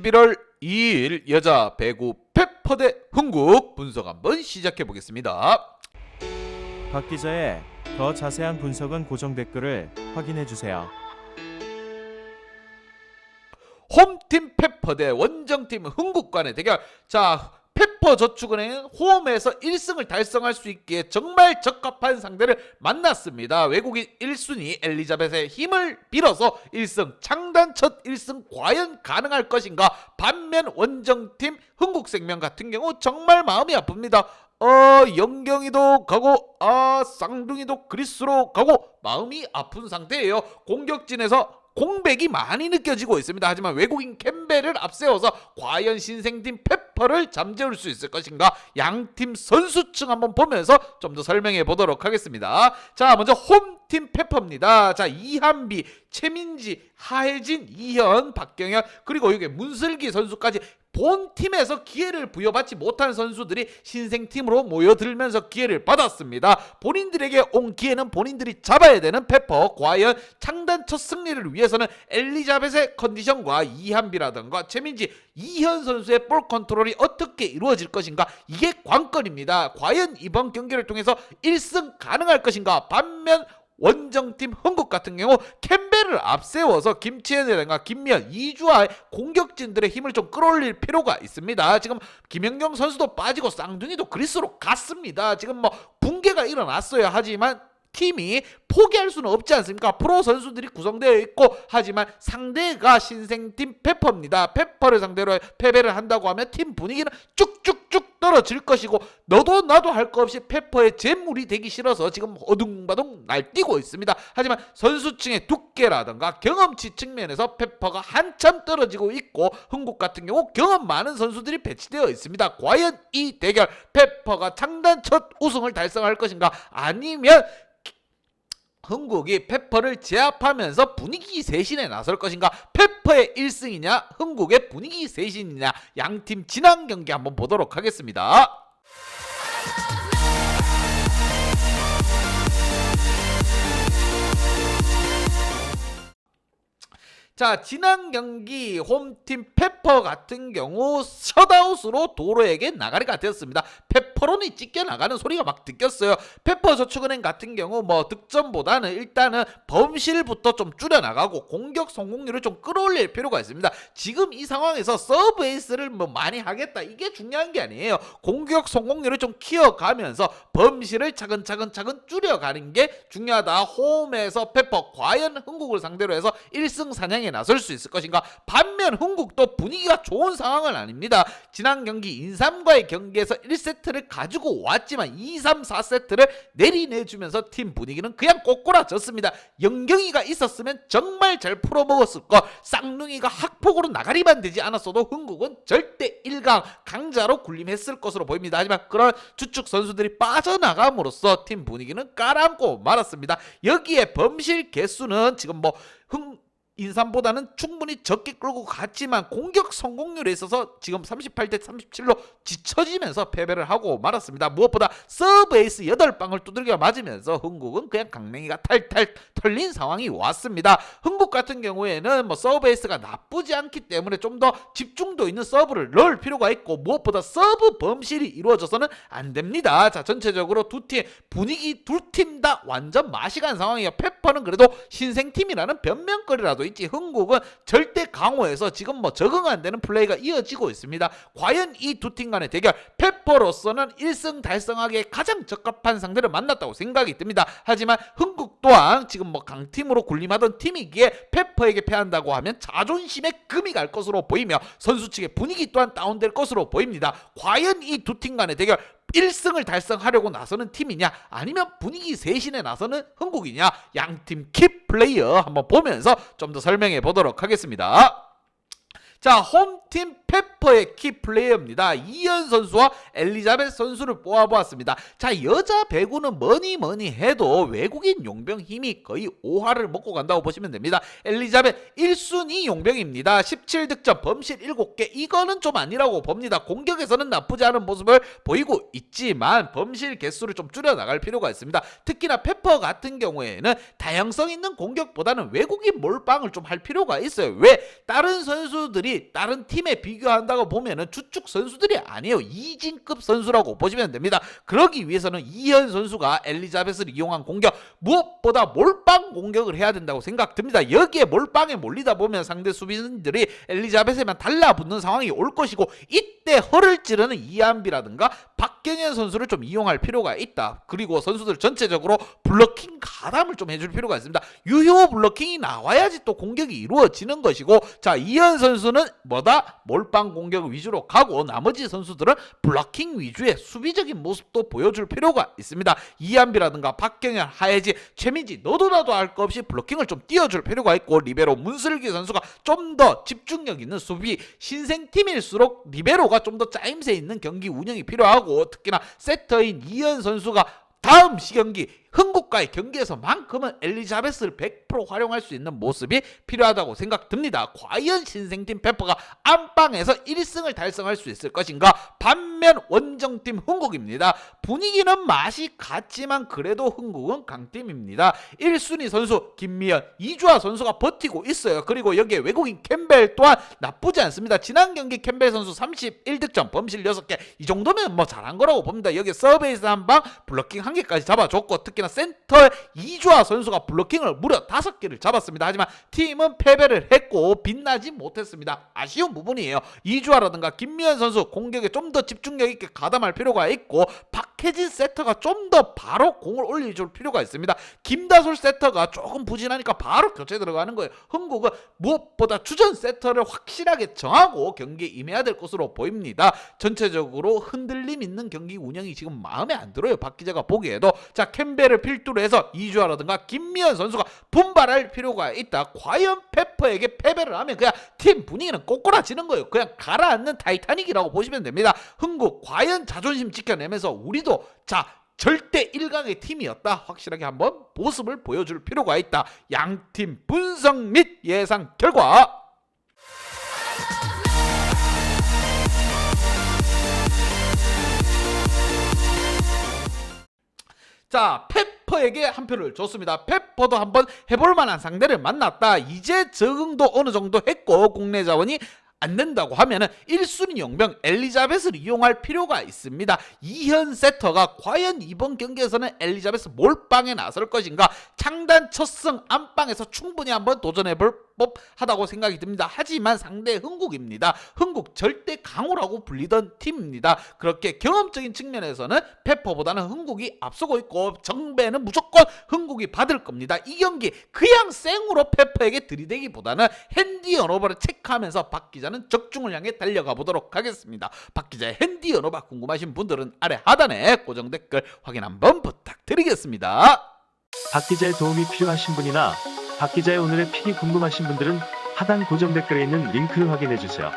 11월 2일 여자 배구 페퍼 대 흥국 분석 한번 시작해 보겠습니다. 박 기자의 더 자세한 분석은 고정 댓글을 확인해 주세요. 홈팀 페퍼 대 원정팀 흥국 간의 대결. 자, 페퍼저축은행은 홈에서 1승을 달성할 수 있기에 정말 적합한 상대를 만났습니다. 외국인 1순위 엘리자벳의 힘을 빌어서 1승, 창단 첫 1승 과연 가능할 것인가? 반면 원정팀 흥국생명 같은 경우 정말 마음이 아픕니다. 영경이도 가고 쌍둥이도 그리스로 가고 마음이 아픈 상태예요. 공격진에서 공백이 많이 느껴지고 있습니다. 하지만 외국인 캠벨을 앞세워서 과연 신생팀 페퍼를 잠재울 수 있을 것인가? 양팀 선수층 한번 보면서 좀 더 설명해 보도록 하겠습니다. 자, 먼저 홈팀 페퍼입니다. 자, 이한비, 최민지, 하혜진, 이현, 박경현, 그리고 이게 문슬기 선수까지 본 팀에서 기회를 부여받지 못한 선수들이 신생팀으로 모여들면서 기회를 받았습니다. 본인들에게 온 기회는 본인들이 잡아야 되는 페퍼. 과연 창단 첫 승리를 위해서는 엘리자벳의 컨디션과 이한비라든가 최민지, 이현 선수의 볼 컨트롤이 어떻게 이루어질 것인가? 이게 관건입니다. 과연 이번 경기를 통해서 1승 가능할 것인가? 반면 원정팀 흥국 같은 경우 캠벨을 앞세워서 김치현이라든가 김미연, 이주아의 공격진들의 힘을 좀 끌어올릴 필요가 있습니다. 지금 김연경 선수도 빠지고 쌍둥이도 그리스로 갔습니다. 지금 뭐 붕괴가 일어났어요. 하지만 팀이 포기할 수는 없지 않습니까? 프로 선수들이 구성되어 있고, 하지만 상대가 신생팀 페퍼입니다. 페퍼를 상대로 패배를 한다고 하면 팀 분위기는 쭉쭉쭉 떨어질 것이고, 너도 나도 할 거 없이 페퍼의 재물이 되기 싫어서 지금 어둥바둥 날뛰고 있습니다. 하지만 선수층의 두께라든가 경험치 측면에서 페퍼가 한참 떨어지고 있고, 흥국 같은 경우 경험 많은 선수들이 배치되어 있습니다. 과연 이 대결 페퍼가 창단 첫 우승을 달성할 것인가? 아니면 흥국이 페퍼를 제압하면서 분위기 쇄신에 나설 것인가? 페퍼의 1승이냐 흥국의 분위기 쇄신이냐? 양팀 지난 경기 한번 보도록 하겠습니다. 자, 지난 경기 홈팀 페퍼 같은 경우 셧아웃으로 도로에게 나가리가 되었습니다. 페퍼론이 찢겨나가는 소리가 막 느꼈어요. 페퍼저축은행 같은 경우 뭐 득점보다는 일단은 범실부터 좀 줄여나가고 공격 성공률을 좀 끌어올릴 필요가 있습니다. 지금 이 상황에서 서브 에이스를 뭐 많이 하겠다, 이게 중요한 게 아니에요. 공격 성공률을 좀 키워가면서 범실을 차근차근 줄여가는 게 중요하다. 홈에서 페퍼 과연 흥국을 상대로 해서 1승 사냥에 나설 수 있을 것인가? 반면 흥국도 분위기가 좋은 상황은 아닙니다. 지난 경기 인삼과의 경기에서 1세트를 가지고 왔지만 2, 3, 4세트를 내리내주면서 팀 분위기는 그냥 꼬꾸라졌습니다. 영경이가 있었으면 정말 잘 풀어먹었을 것. 쌍둥이가 학폭으로 나가리만 되지 않았어도 흥국은 절대 1강 강자로 군림했을 것으로 보입니다. 하지만 그런 주축 선수들이 빠져나감으로써 팀 분위기는 깔아앉고 말았습니다. 여기에 범실 개수는 지금 인삼보다는 충분히 적게 끌고 갔지만 공격 성공률에 있어서 지금 38대 37로 지쳐지면서 패배를 하고 말았습니다. 무엇보다 서브 에이스 8방을 두들겨 맞으면서 흥국은 그냥 강냉이가 탈탈 털린 상황이 왔습니다. 흥국 같은 경우에는 서브 에이스가 나쁘지 않기 때문에 좀 더 집중도 있는 서브를 넣을 필요가 있고, 무엇보다 서브 범실이 이루어져서는 안 됩니다. 자, 전체적으로 두 팀 분위기 두 팀 다 완전 맛이 간 상황이에요. 페퍼는 그래도 신생팀이라는 변명거리라도 있지, 흥국은 절대 강호에서 지금 적응 안 되는 플레이가 이어지고 있습니다. 과연 이 두 팀 간의 대결, 페퍼로서는 1승 달성하기에 가장 적합한 상대를 만났다고 생각이 듭니다. 하지만 흥국 또한 지금 강팀으로 군림하던 팀이기에 페퍼에게 패한다고 하면 자존심에 금이 갈 것으로 보이며 선수 측의 분위기 또한 다운될 것으로 보입니다. 과연 이 두 팀 간의 대결 1승을 달성하려고 나서는 팀이냐, 아니면 분위기 쇄신에 나서는 흥국이냐? 양팀 키 플레이어 한번 보면서 좀 더 설명해 보도록 하겠습니다. 자, 홈팀 페퍼의 키플레이어입니다. 이현 선수와 엘리자벳 선수를 뽑아보았습니다. 자, 여자 배구는 뭐니 해도 외국인 용병 힘이 거의 5할을 먹고 간다고 보시면 됩니다. 엘리자벳 1순위 용병입니다. 17득점, 범실 7개. 이거는 좀 아니라고 봅니다. 공격에서는 나쁘지 않은 모습을 보이고 있지만 범실 개수를 좀 줄여나갈 필요가 있습니다. 특히나 페퍼 같은 경우에는 다양성 있는 공격보다는 외국인 몰빵을 좀 할 필요가 있어요. 왜? 다른 선수들이 선수들이 다른 팀에 비교한다고 보면은 주축 선수들이 아니에요. 이진급 선수라고 보시면 됩니다. 그러기 위해서는 이현 선수가 엘리자베스를 이용한 공격, 무엇보다 몰빵 공격을 해야 된다고 생각됩니다. 여기에 몰빵에 몰리다 보면 상대 수비진들이 엘리자베스에만 달라붙는 상황이 올 것이고, 이때 허를 찌르는 이한비라든가 박경현 선수를 좀 이용할 필요가 있다. 그리고 선수들 전체적으로 블러킹 가담을 좀 해줄 필요가 있습니다. 유효 블러킹이 나와야지 또 공격이 이루어지는 것이고, 자, 이현 선수는 뭐다? 몰빵 공격 위주로 가고, 나머지 선수들은 블러킹 위주의 수비적인 모습도 보여줄 필요가 있습니다. 이한비라든가 박경현, 하예지, 최민지, 너도 나도 알 것 없이 블러킹을 좀 띄워줄 필요가 있고, 리베로 문슬기 선수가 좀 더 집중력 있는 수비, 신생팀일수록 리베로가 좀 더 짜임새 있는 경기 운영이 필요하고, 특히나 세터인 이현 선수가 다음 시경기 흥국과의 경기에서만큼은 엘리자베스를 100% 활용할 수 있는 모습이 필요하다고 생각됩니다. 과연 신생팀 페퍼가 안방에서 1승을 달성할 수 있을 것인가? 반면 원정팀 흥국입니다. 분위기는 맛이 같지만 그래도 흥국은 강팀입니다. 1순위 선수 김미연, 이주아 선수가 버티고 있어요. 그리고 여기에 외국인 캠벨 또한 나쁘지 않습니다. 지난 경기 캠벨 선수 31득점, 범실 6개, 이 정도면 뭐 잘한 거라고 봅니다. 여기에 서베이스 한 방, 블러킹 1개까지 잡아줬고, 특히 센터 이주아 선수가 블로킹을 무려 5개를 잡았습니다. 하지만 팀은 패배를 했고 빛나지 못했습니다. 아쉬운 부분이에요. 이주아라든가 김미연 선수 공격에 좀 더 집중력 있게 가담할 필요가 있고, 박혜진 세터가 좀 더 바로 공을 올려줄 필요가 있습니다. 김다솔 세터가 조금 부진하니까 바로 교체 들어가는 거예요. 흥국은 무엇보다 주전 세터를 확실하게 정하고 경기에 임해야 될 것으로 보입니다. 전체적으로 흔들림 있는 경기 운영이 지금 마음에 안 들어요. 박 기자가 보기에도. 자, 캠벨을 필두로 해서 이주아라든가 김미연 선수가 분발할 필요가 있다. 과연 페퍼에게 패배를 하면 그냥 팀 분위기는 꼬꾸라지는 거예요. 그냥 가라앉는 타이타닉이라고 보시면 됩니다. 흥국 과연 자존심 지켜내면서 우리도 자 절대 1강의 팀이었다, 확실하게 한번 모습을 보여줄 필요가 있다. 양팀 분석 및 예상 결과. 자, 페퍼에게 한 표를 줬습니다. 페퍼도 한번 해볼 만한 상대를 만났다. 이제 적응도 어느 정도 했고, 국내 자원이 안 된다고 하면은 1순위 용병 엘리자베스를 이용할 필요가 있습니다. 이현 세터가 과연 이번 경기에서는 엘리자베스 몰빵에 나설 것인가? 창단 첫 승 안방에서 충분히 한번 도전해볼 법하다고 생각이 듭니다. 하지만 상대 흥국입니다. 흥국 절대 강호라고 불리던 팀입니다. 그렇게 경험적인 측면에서는 페퍼보다는 흥국이 앞서고 있고, 정배는 무조건 흥국이 받을 겁니다. 이 경기 그냥 생으로 페퍼에게 들이대기보다는 핸디 언어버를 체크하면서 박 기자는 적중을 향해 달려가 보도록 하겠습니다. 박 기자의 핸디 언어버 궁금하신 분들은 아래 하단에 고정 댓글 확인 한번 부탁드리겠습니다. 박 기자의 도움이 필요하신 분이나 박 기자의 오늘의 픽이 궁금하신 분들은 하단 고정 댓글에 있는 링크를 확인해 주세요.